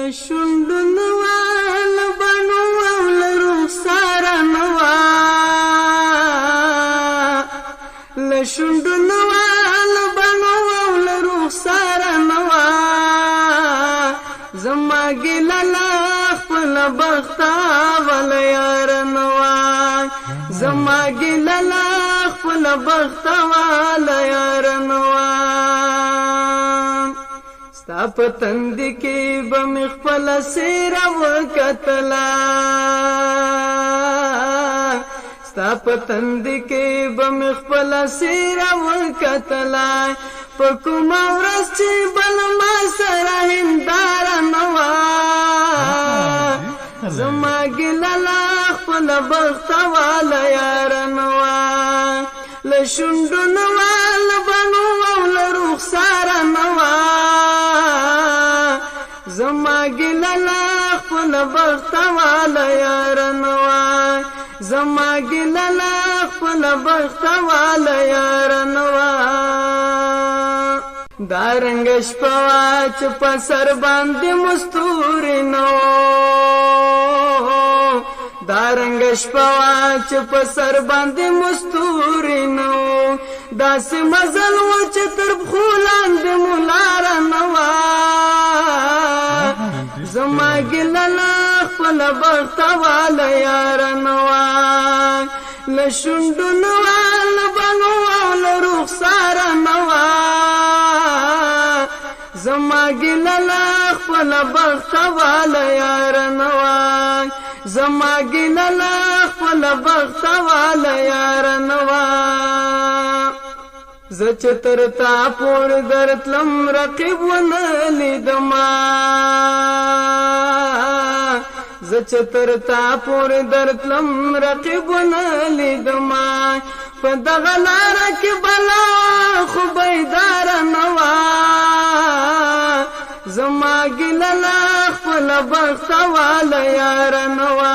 لشندن والبنو ولرخسار نوا لشندن والبنو ولرخسار نوا زما گللا خپل بختا ول یار نوا زما گللا خپل بختا ول یار نوا ستا پتند کې بم خپل سیر وکتلا ستا پتند کې بم خپل سیر وکتلا پکوم ورځ چې بل ما سره هندار نوا زما ګللا خپل بخت وال یار نوا لشندن وال بنو ول رخسار نوا زما گللا خپل بخت وال یار نوا زما گللا خپل بخت وال یار نوا دارنګ شپوا چې په سر باندې مستوري نو دارنګ شپوا چې په سر باندې مستوري نو داسې مزل و چې تر خولان د مولار نوا زما گللا خپل بخت وال یار نوا لشندن وال بنو ول رخسار نوا زما گللا خپل بخت وال یار نوا زما گللا خپل بخت وال یار نوا زچ تر تا پور درتلم رقیب ونلیدما زچ تر تا پور درتلم رقیب ونلیدما په دغه لار کې بلا خو بیدار نوا زما گللا خپل بخت وال یار نوا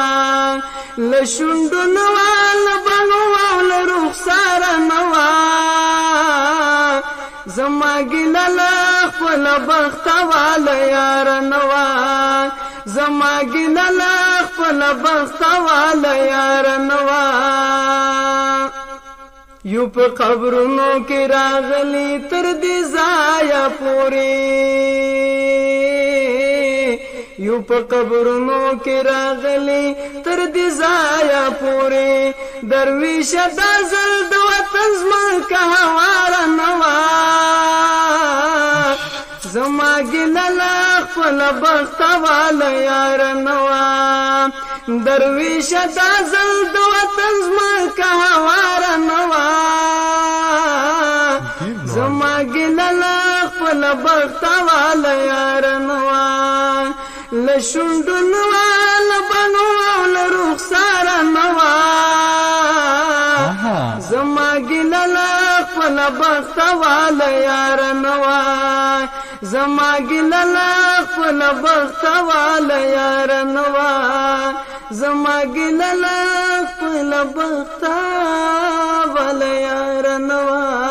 لشندن وال بنو ول رخسار نوا زما گللا خپل بخت وال یار نوا زما گللا خپل بخت وال یار نوا یو په قبرونو کې راغلی تر دې ځایه پورې یو په قبرونو کې راغلی تر دې ځایه پورې درویش دا زل د وطن زما هوار نوا زما گللا خپل بخت وال یار نوا درویش دا زل د وطن زما هوار نوا زما گللا خپل بخت وال یار نوا لشندن وال بنو ول رخسار نوا زما گللا خپل بخت وال یار نوا زما گللا خپل بخت وال یار نوا زما گللا خپل بخت وال یار نوا